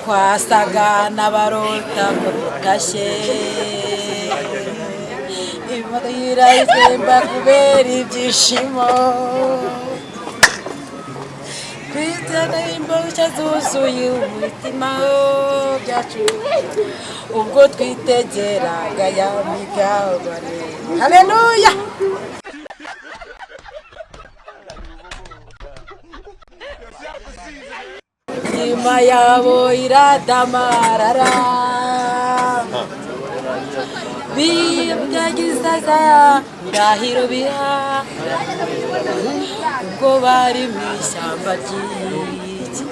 twasaga n'abarota ngo dutashye imarira itemba kubera ibyishimo kwitega imboshya zuzuye umutima byacu ubwo twitegeraga ya migabane. Haleluya. Imitima yabo iradamarara bibyagizaza ndahiro biha ubwo bari mu ishyamba ry'iki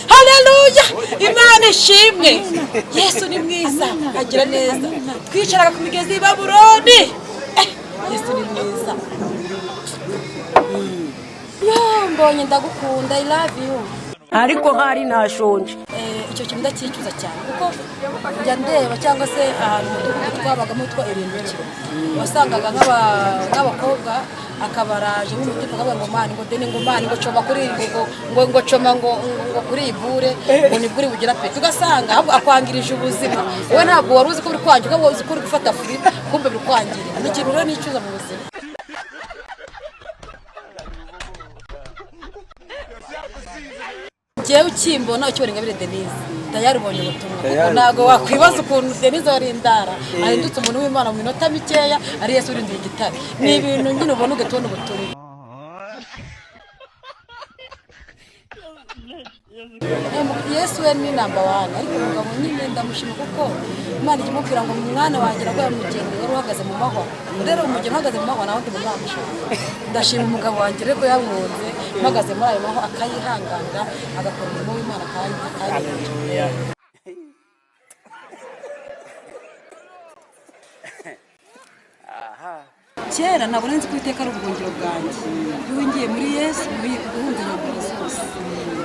Haleluya. Imana ishimwe. Yesu ni mwiza agira neza. Twicaraga ku migezi ya Babuloni. Yesu ni mwiza. Mbonye ndagukunda, I love you. Ariko hari nashonje. Icyo kintu ndakicuza cyane kuko njya ndeba cyangwa se ahantu twabagamo twa irindukiro wasangaga nk'abakobwa akabaraje nk'umutima ngo mani ngo deni ngo mani ngo coma kuri ngo coma ngo kuri ibure ngo niburi bugira pe tugasanga ahubwo akwangirije ubuzima wowe ntabwo wari uzi ko uri kwangira wowe uzi ko uri gufata furi kumbe biri kwangirira ni ikintu rero nicuza mu buzima. Jewe ukimbona ukibona Ingabire Denise tayari ubonye ubutumwa kuko ntago wakwibaza ukuntu Denise wari indara ahindutse umuntu w'Imana mu minota mikeya ari Yesu urindira igitare ni ibintu nyine ubona ugatona ubutumwa. Yesu we ni number 1 ariko umugabo nyine ndamushima kuko Imana ikimubwira ngo mwana wanjye nagoye mugende yari uhagaze mu mahwa rero umugeni uhagaze mu mahwa nawe ndi munamushima ndashima umugabo wanjye rero yabunze mpagaze muri ayo mahwa akayihanganira agakora umurimo w'Imana kandi kera ntabwo nzi ko iteka ari ubuhungiro bwanjye yuhingiye muri Yesu ubuhungiro bwa zose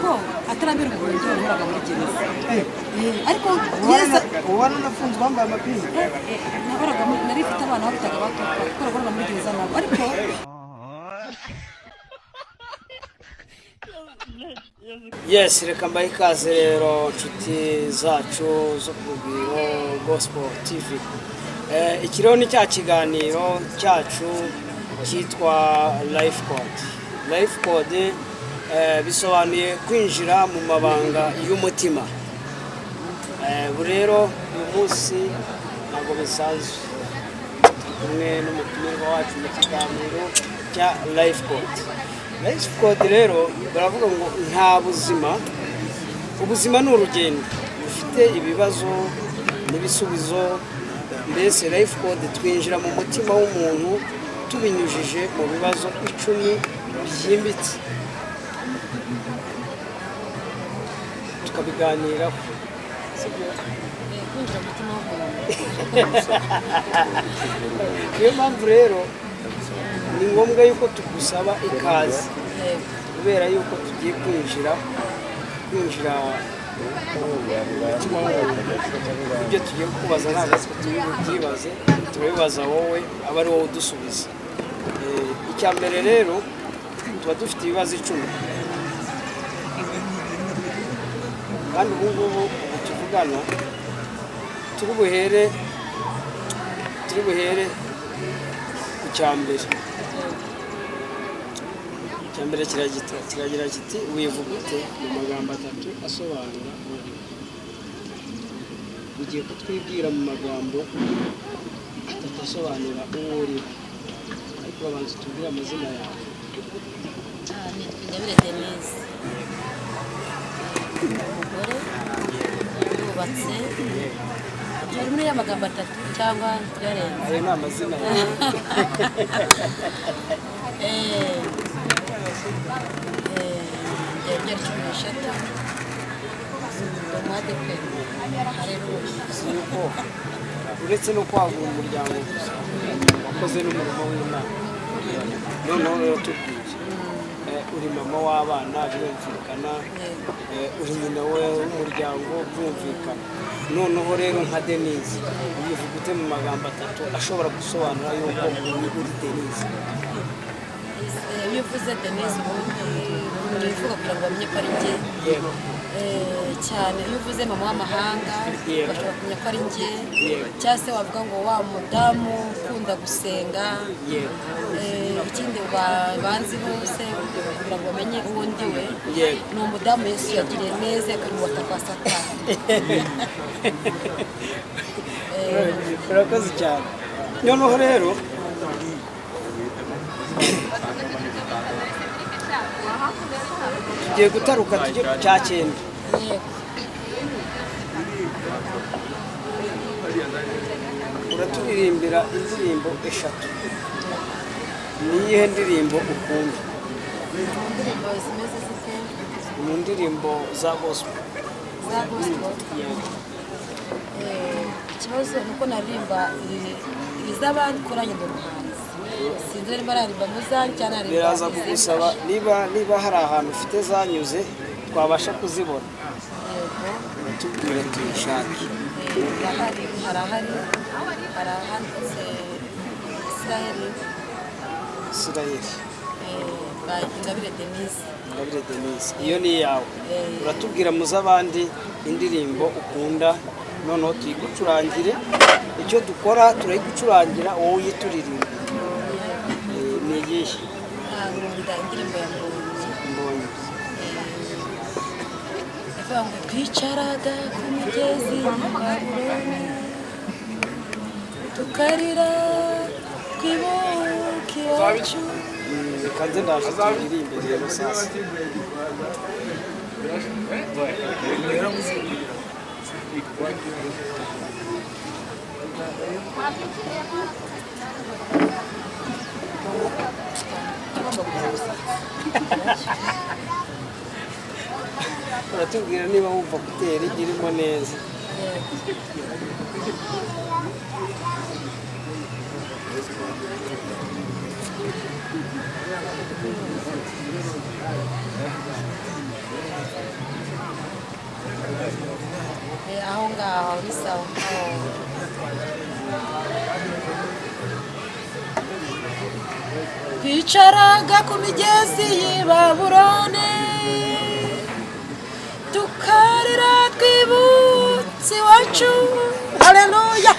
ko atarambira ubuhungiro nhoraga muri gereza ariko Yesu ubona nafunzwe bambaye amapingu nahoraga nari mfite abana babitaga batoka twarabona muri gereza nabo ariko yes reka mbaye ikaze rero nshuti zacu zo ku Rugwiro Gospel TV. Ikiriho ni cya kiganiro cyacu cyitwa Life Code. Life Code bisobanuye kwinjira mu mabanga y'umutima. Rero uyu munsi ntabwo bisanzwe kumwe n'umutumirwa wacu mu kiganiro cya Life Code. Life Code rero baravuga ngo nta ubuzima ni urugendo ufite ibibazo n'ibisubizo. Mbese Life Code twinjira mu mutima w'umuntu tubinyujije mu bibazo 10 byimbitse tukabiganiraho. Niyo mpamvu rero ni ngombwa yuko tugusaba ikaze kubera yuko tugiye kwinjira ibyo tugiye kubaza ntabwo tubyibaze turabibaza wowe aba ari wowe udusubiza. Icya mbere rero tuba dufite ibibazo 10 kandi ubu ngubu tuvugana turi buhere ku cyambere. Icyambere kiragira kiti wivuga ute mu magambo 3 asobanura ugiye kutwibwira mu magambo 3 asobanura uwo uri ariko babanza tubwire amazina yawe. ni Ingabire Denise umugore yubatse ari muri ya magambo 3 cyangwa yarenze ayo ni amazina yawe. Uretse no kwagura umuryango gusa wakoze n'umurimo w'Imana. Noneho rero tubwiye uri mama w'abana birumvikana uri nyina w'umuryango birumvikana. Noneho rero nka Denise uyivuga ufite mu magambo atatu ashobora gusobanura yuko uri Denise? iyo uvuze Denise ubundi urivuga kugira ngo bamenye ko ari njye. Yego. Cyane iyo uvuze mama w'amahanga bashobora kumenya ko ari njye, Yego. cyangwa se wavuga ngo wa mudamu ukunda gusenga. Yego. Ikindi banzi bose kugira ngo bamenye uwo ndiwe, Yego. ni umudamu Yesu yagiriye neza akamubata kwa Satani. Urakoze cyane. Noneho rero tugiye gutaruka tujye ku cya cyenda. Yego. Uraturirimbira indirimbo eshatu. Ni iyihe ndirimbo ukunda? Indirimbo zimeze zite? Mu ndirimbo za gospel. Za gospel. Ikibazo ni uko naririmba iz'abandi ko nanjye ndi umuhanzi. Sinzi niba naririmba mu zanjye cyangwa naririmba Biraza kugusaba niba hari ahantu ufite zanyuze twabasha kuzibona. Yego. Tubwire tuyishake. hari ahanditse Israeli by Ingabire Denise. Ingabire Denise, iyo ni iyawe. Uratubwira mu z'abandi indirimbo ukunda, noneho tuyigucurangire. Icyo dukora turayigucurangira, wowe uyituririmba. Ni iyihe? Nkunda indirimbo ya Mbonyi. ivuga ngo twicaraga ku mugezi Babuloni tukarira twibuka iwacu. Reka nze ndaje turirimbe rero sasa. Uratubwira niba wumva kuteri irimo neza. Aho ngaho ni sawa. Twicaraga ku migezi y'i Babuloni tukarira twibutse iwacu. Haleluya.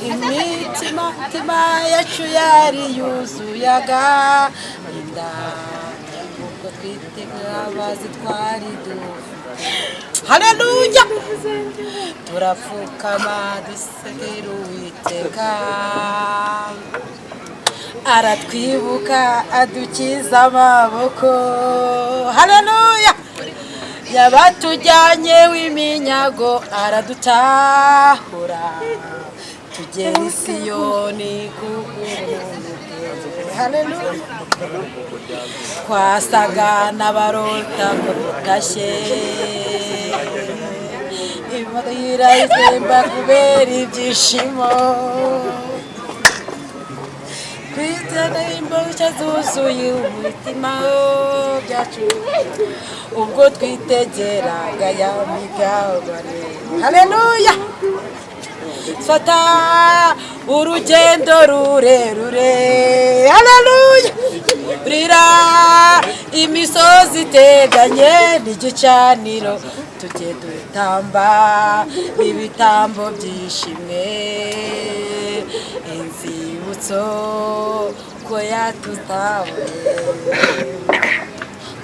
imitima yacu yari yuzuye agahinda ubwo twitega abazi twari dufite. Haleluya. Turapfukama dusekera Uwiteka, aratwibuka adukiza amaboko. Haleluya. Yabatujyanye w'iminyago aradutahura, tugera i Siyoni kubw'ubuntu bwe. Haleluya. Twasaga n'abarota ko dutashye, imuhira itemba kubera ibyishimo, twitega imbuto zuzuye umutima byacu ubwo twitegeraga ya migabane. Haleluya. Fata urugendo rurerure. Haleluya. Rira imisozi iteganye n'igicaniro, tujye dutamba ibitambo byishimwe, inzibutso ko yatutahuye.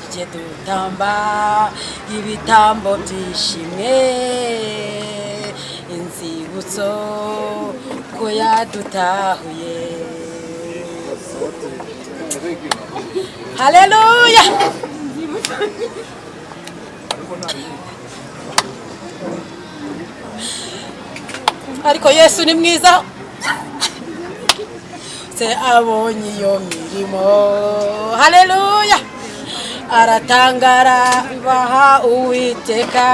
Tujye dutamba ibitambo byishimwe, inzibutso ko yadutahuye. Haleluya. Ariko Yesu ni mwiza, se abonye iyo mirimo. Haleluya. Aratangara baha Uwiteka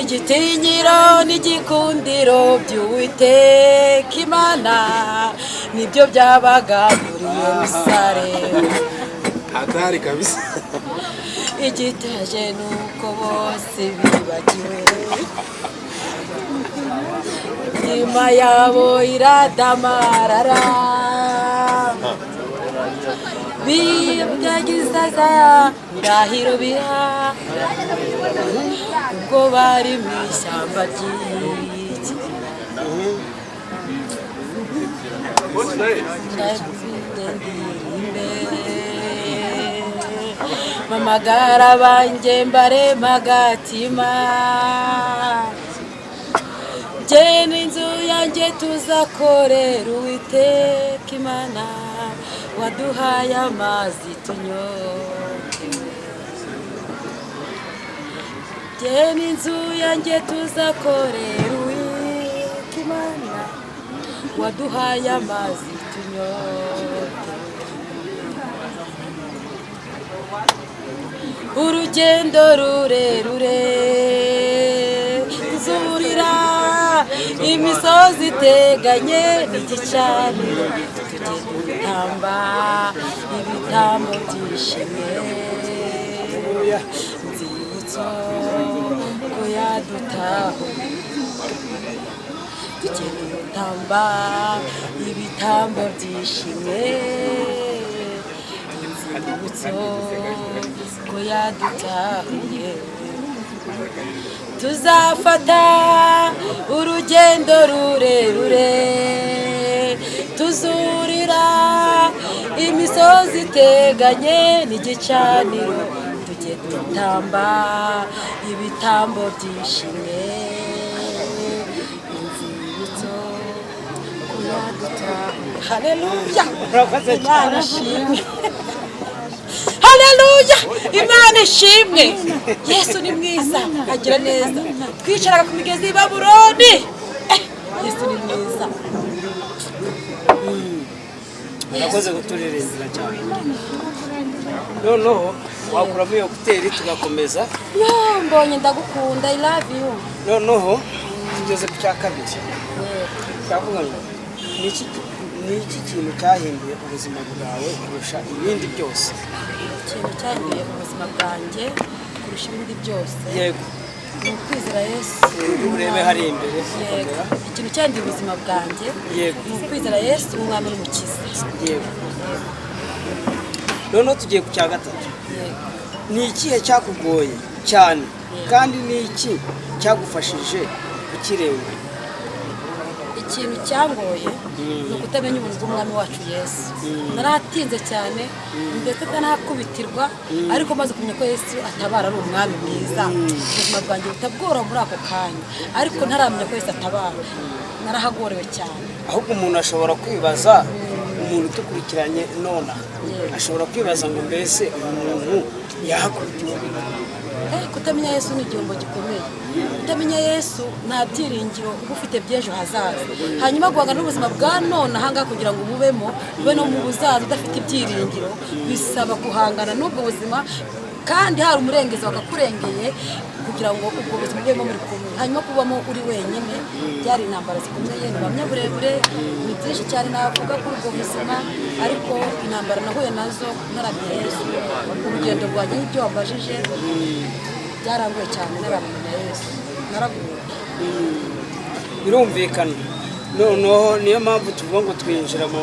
igitinyiro n'igikundiro by'Uwiteka Imana, nibyo byabaga muri Yerusalemu. Hatari kabisa. Igitaje nuko bose bibagiwe imitima yabo iradamarara bibyagizaza ndahiro biha ubwo bari mu ishyamba ry'iki mamagara banjye mbarema agatima jye n'inzu yanjye tuzakorera Uwiteka Imana waduhaye amazi tunyotewe jye n'inzu yanjye tuzakorera Uwiteka Imana waduhaye amazi tunyotewe urugendo rurerure tuzurira imisozi iteganye n'igicaniro tugenda gutamba ibitambo byishimye nzibutso ko yadutahuye tugenda gutamba ibitambo byishimye nzibutso ko yadutahuye tuzafata urugendo rurerure tuzurira imisozi iteganye n'igicaniro tujye dutamba ibitambo byishimye inzibutso ko yadutahuye haleluya Imana ishimwe haleluya Imana ishimwe Yesu ni mwiza agira neza twicaraga ku migezi y'i Babuloni Yesu ni mwiza urakoze kuturirimbira cyane noneho wakuramo iyo kuteri tugakomeza mbonye ndagukunda I love you noneho tugeze ku cya kabiri cyavuga ngo ni iki kintu cyahinduye ubuzima bwawe kurusha ibindi byose ikintu cyahinduye ubuzima bwanjye kurusha ibindi byose yego ni ukwizera Yesu urebe hari imbere yego ikintu cyahinduye ubuzima bwanjye yego ni ukwizera Yesu umwami n'umukiza yego noneho tugiye ku cya gatatu yego ni ikihe cyakugoye cyane kandi ni iki cyagufashije kukirenga ikintu cyangoye ni ukutamenya ubuntu bw'umwami wacu Yesu naratinze cyane ndetse atanakubitirwa ariko maze kumenya ko Yesu atabara ari umwami mwiza ubuzima bwanjye butabwora muri ako kanya ariko ntaramenya ko Yesu atabara narahagorewe cyane ahubwo umuntu ashobora kwibaza umuntu utukurikiranye nona ashobora kwibaza ngo mbese umuntu yahakubitiwe kutamenya Yesu ni igihombo gikomeye kutamenya Yesu nta byiringiro uba ufite by'ejo hazaza hanyuma guhangana n'ubuzima bwa none ahangaha kugira ngo ububemo ube no mu buzaza udafite ibyiringiro bisaba guhangana n'ubwo buzima kandi hari umurengezi wakakurengeye kugira ngo ubwo buzima bubemo muri kumwe hanyuma kubamo uri wenyine byari intambara zikomeye ni bamwe burebure ni byinshi cyane navuga kuri ubwo buzima ariko intambara nahuye nazo ntaramenya Yesu urugendo rwanjye n'ibyo wambajije byarangoye cyane naramenya Yesu naraguye birumvikana noneho niyo mpamvu tuvuga ngo twinjira mu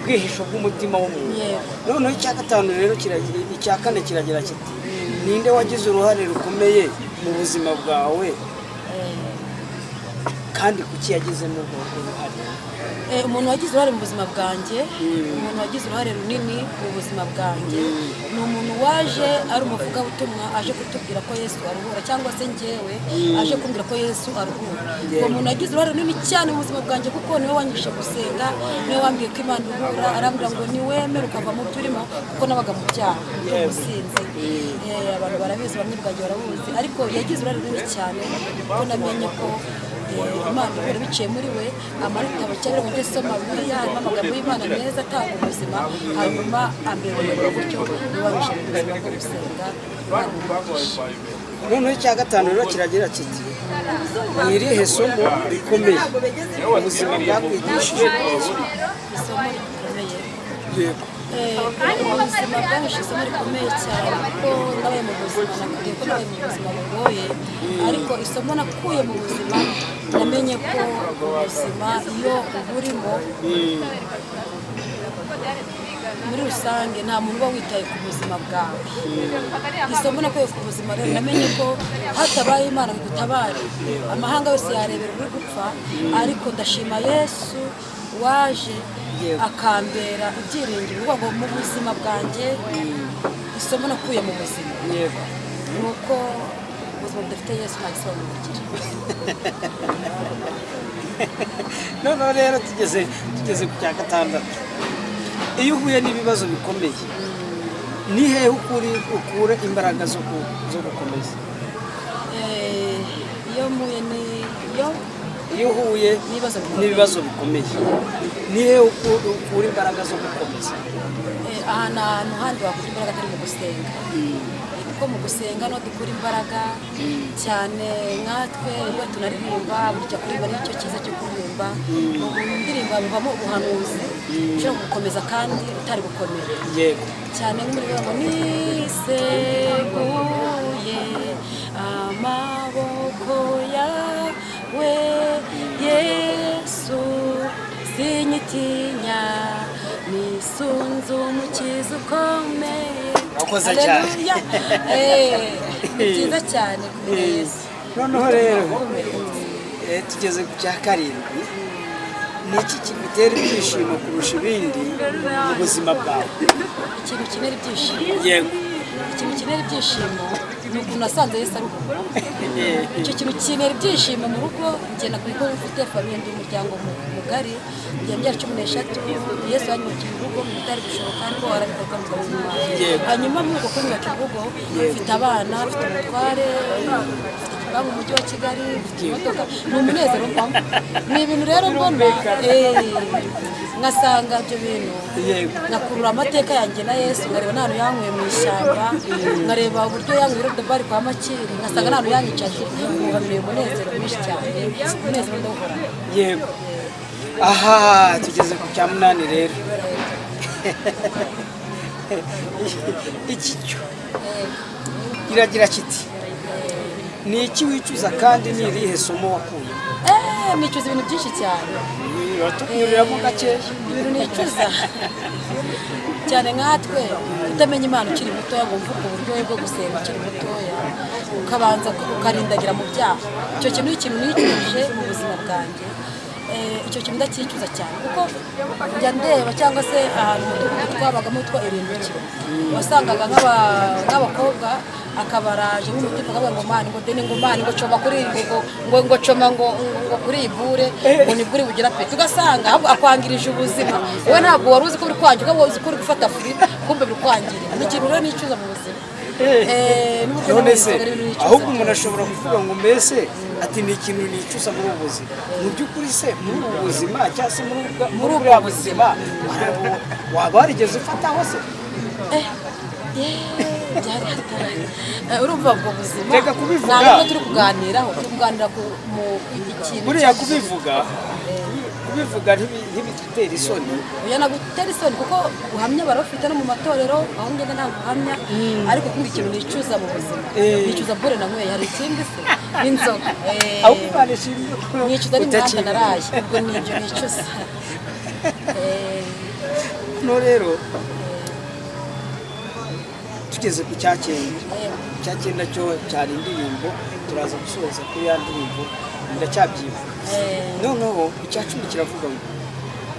bwihisho bw'umutima w'umuntu noneho icya gatanu rero icya kane kiragira kiti ninde wagize uruhare rukomeye mu buzima bwawe kandi kuki yagizemo ubwo ruhare umuntu wagize uruhare mu buzima bwanjye umuntu wagize uruhare runini mu buzima bwanjye ni umuntu waje ari umuvugabutumwa aje kutubwira ko Yesu aruhura cyangwa se njyewe aje kumbwira ko Yesu aruhura uwo muntu yagize uruhare runini cyane mu buzima bwanjye kuko niwe wanyishe gusenga niwe wambwiye ko Imana iruhura arambwira ngo niwemere ukava mu byo urimo kuko nabaga mu byaha ubusinzi abantu barabizi bamwe bwanjye barabuzi ariko yagize uruhare runini cyane kuko namenye ko Imana ihora biciye muri we amarita cyangwa ngo soma Bibiliya harimo amagambo y'Imana meza atanga ubuzima hanyuma ambera gutyo nibabishe ubuzima bwo gusenga noneho icya gatanu rero kiragira kiti ni irihe somo rikomeye ubuzima bwakwigishije isomo rikomeye yego ubuzima bwaheshe isomo rikomeye cyane kuko nabaye mu buzima nakubwiye ko nabaye mu buzima bugoye ariko isomo nakuye mu buzima namenye ko ubuzima iyo uburimo muri rusange nta muntu uba witaye ku buzima bwawe. Isomo nakuye ku buzima rero namenye ko hatabaye Imana ngo igutabare amahanga yose yarebera uri gupfa, ariko ndashima Yesu waje akambera ibyiringiro ngo mu buzima bwanjye. Isomo nakuye mu buzima ni uko ubuzima budafite Yesu nta gisobanuro bugira. noneho rero tugeze ku cya gatandatu. Iyo uhuye n'ibibazo bikomeye ni hehe ukura imbaraga zo gukomeza? Iyo uhuye n'ibibazo bikomeye ni hehe ukura imbaraga zo gukomeza? ahantu handi wakura imbaraga atari mu gusenga, kuko mu gusenga no dukura imbaraga cyane. Nkatwe iyo tunaririmba burya kuririmba nicyo cyiza cyo kuririmba. Mu ndirimbo bivamo ubuhanuzi ushobora gukomeza kandi utari gukomera cyane. Nk'umuririmbo ngo niseguye amaboko yawe Yesu, sinyitinya nisunze umukiza ukomeye. Wakoze cyane. Cyiza cyane kumenya Yesu. Noneho rero tugeze ku cya karindwi. Ni iki kigutera ibyishimo kurusha ibindi mu buzima bwawe? Ikintu kinera ibyishimo, ikintu kinera ibyishimo ni ukuntu nasanze Yesu ari ubu. Icyo kintu kinera ibyishimo mu rugo. Ngenda ku bigo bifite famiye, ndi umuryango mugari, njya mbyara 13. Yesu yanyukiye urugo mu bitari gushoboka, ariko arabikora mu buzima. Hanyuma muri uko kunyubaka urugo mfite abana, mfite umutware, mu mujyi wa Kigali, mfite imodoka. Ni umunezero mbamo. Ni ibintu rero mbona ngasanga ibyo bintu nakurura amateka yanjye na Yesu, nkareba n'ahantu yankuye mu ishyamba, nkareba uburyo yankuye Rodobari kwa Makiri, ngasanga n'ahantu yanyicaje, nkumva biriye umunezero mwinshi cyane. Umunezero ndawuhora. Yego. Aha tugeze ku cya munani rero. Iki cyo kiragira kiti ni iki wicuza kandi ni irihe somo wakuye? Nicuza ibintu byinshi cyane. Watunyuriramo gakeya. Ibintu nicuza cyane, nkatwe utamenya Imana ukiri mutoya, ngo mvuge uburyohe bwo gusenga ukiri mutoya, ukabanza ukarindagira mu byaha. Icyo kintu ni ikintu nicuje mu buzima bwanjye. Icyo kintu ndakicuza cyane, kuko njya ndeba cyangwa se ahantu mu dugudu twabagamo twa irindukiro, wasangaga nk'abakobwa akabaraje nk'umutima akavuga ngo mani ngo deni ngo mani ngo coma kuri ngo coma ngo kuri ibure ngo ni buri bugira pe. Tugasanga ahubwo akwangirije ubuzima. Wowe ntabwo wari uzi ko uri kwangira, wowe uzi ko uri gufata furi, kumbe biri kwangirira. Ni ikintu rero nicuza mu buzima. None se ahubwo umuntu ashobora kuvuga ngo mbese ati ni ikintu nicuza muri ubu buzima. Mu by'ukuri se muri ubu buzima cyangwa se muri ubwo buzima waba warigeze ufataho se? Byari hatari. Urumva ubwo buzima reka kubivuga ntabwo turi kuganiraho, turi kuganira mu ikintu buriya kubivuga ntibitutera isoni. Oya nagutera isoni, kuko uhamya barafite no mu matorero, aho ngenda nta guhamya. Ariko kumva ikintu nicuza mu buzima, nicuza bore nanyweye. Hari ikindi se n'inzoga. Nicuza n'imihanda naraye, ubwo nibyo nicuza. No rero tugeze ku cyacyenda. Cyacyenda cyo cyari indirimbo, turaza gusoza kuri ya ndirimbo ndacyabyibuka. Noneho icya cumi kiravuga ngo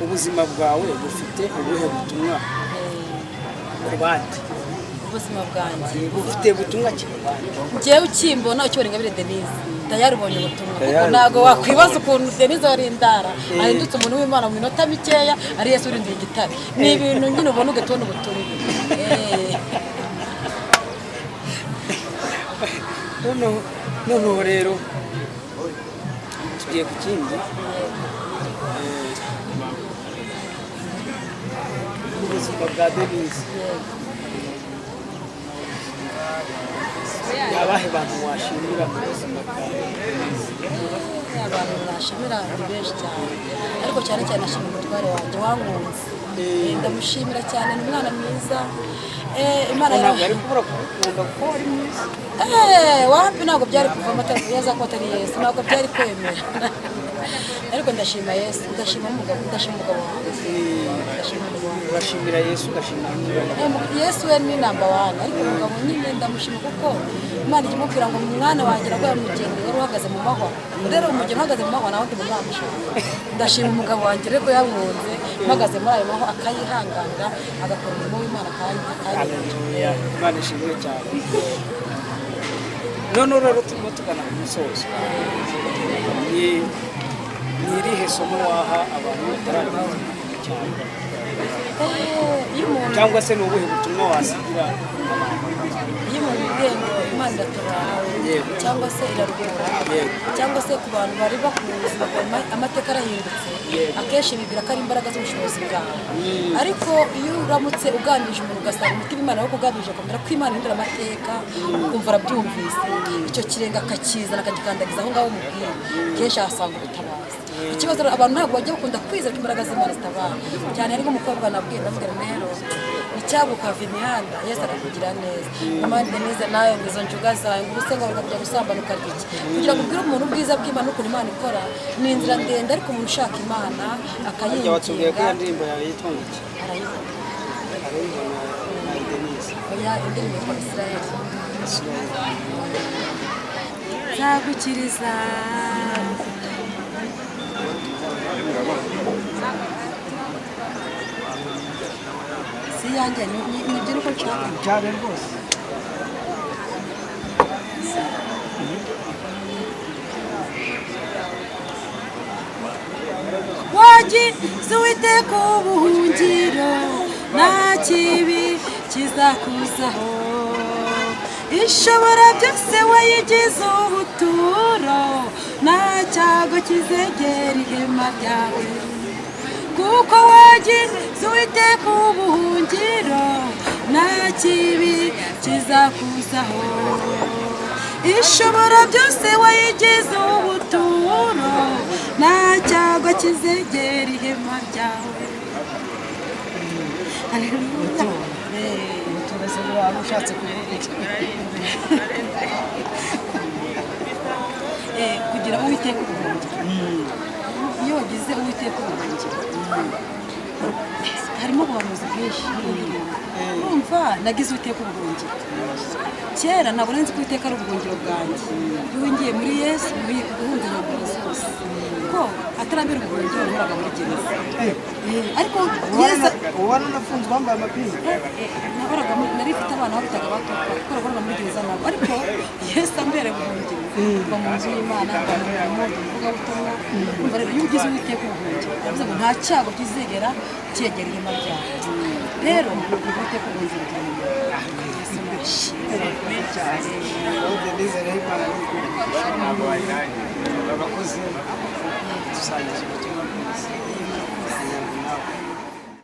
ubuzima bwawe bufite ubuhe butumwa ku bandi? Ubuzima bwanjye bufite butumwa ki ku bandi? Njyewe ukimbona Cyubahiro Ingabire Denise ndayarubonye ubutumwa, kuko ntabwo wakwibaza ukuntu Denise wari indara ahindutse umuntu w'Imana mu minota mikeya, ari Yesu urindiye igitare. Ni ibintu nyine ubona ugatubona ubutumwa. Noneho rero tugiye ku kindi. Ubuzima bwa Denise, ni abahe bantu washimira mu buzima bwawe? Abantu nashimira ni benshi cyane, ariko cyane cyane nashimira umutware wanjye wankunze. Ndamushimira cyane, ni umwana mwiza. Imana ntabwo ari kubura kugukunda kuko wari mwiza. wapi ntabwo byari kuvamo yaza ko atari Yesu ntabwo byari kwemera ariko ndashima Yesu ndashima umugabo wanjye urashimira Yesu ugashimira n'umugabo. Yesu we ni namba wani ariko umugabo nyine ndamushima kuko Imana ikimubwira ngo mwana wanjye naguye umugeni wari uhagaze mu mahwa rero umugeni uhagaze mu mahwa nawe ndi mwamushaka ndashima umugabo wanjye rero yamwunze mpagaze muri ayo mahwa akayihanganira agakora umurimo w'Imana kandi Haleluya Imana ishimwe cyane. none rero turimo tugana ku musozo ni irihe somo waha abantu bataramenya cyane cyangwa se ni ubuhe butumwa wasigira iyo umuntu ubwenge Imana iratabara cyangwa se irarwura cyangwa se ku bantu bari bakuzi bakora amateka arahindutse akenshi bibwira ko ari imbaraga z'ubushobozi bwawe ariko iyo uramutse uganirije umuntu ugasanga umutima Imana wo kuganirije akamera ko Imana ihindura amateka ukumva arabyumvise icyo kirenga akakizana akagikandagiza aho ngaho umubwira kenshi ahasanga ubutabazi. Ikibazo abantu ntabwo bajya bakunda kwizera ko imbaraga z'Imana zitabara cyane ariko umukobwa nabwiye ndavuga rero icyagukava imihanda Yesu akakugira neza amande neza nayo ngizo njuga zawe ngo ubuse ngo bakajya gusambana ukarya iki kugira ngo ubwire umuntu ubwiza bw'Imana ukuntu Imana ikora ni inzira ndende ariko umuntu ushaka Imana akayinginga. watubwiye ko indirimbo yawe yitwa iki? Oya indirimbo yitwa Israel nzagukiriza si yanjye nibyo uko nshaka cyane rwose. wagize Uwiteka ubuhungiro nta kibi kizakuzaho ishobora byose wayigize ubuturo nta cyago kizegera ihema ryawe kuko wagize Uwiteka ubuhungiro nta kibi kizakuzaho ishobora byose wayigize ubuturo nta cyago kizegera ihema ryawe. Haleluya. ushatse kuvuga iki? kugira Uwiteka ubuhungiro iyo wagize Uwiteka ubuhungiro harimo ubuhanuzi bwinshi urumva nagize Uwiteka ubuhungiro kera ntabwo nzi ko Uwiteka ari ubuhungiro bwanjye iyo ngiye muri Yesu ubuhungiro bwa zose ko atarambira ubuhungiro nhoraga muri gereza ariko Yesu ubona nafunzwe wambaye amapingu nahoraga nari mfite abana babitaga batuka bakoraga muri gereza nabo ariko Yesu ambere ubuhungiro mba mu nzu y'Imana mba mu mvugabutumwa umva rero iyo ugize Uwiteka ubuhungiro yavuze ngo nta cyago kizegera cyegera ihema ryawe rero Uwiteka ubuhungiro abakozi dusangiza ubutumwa bwiza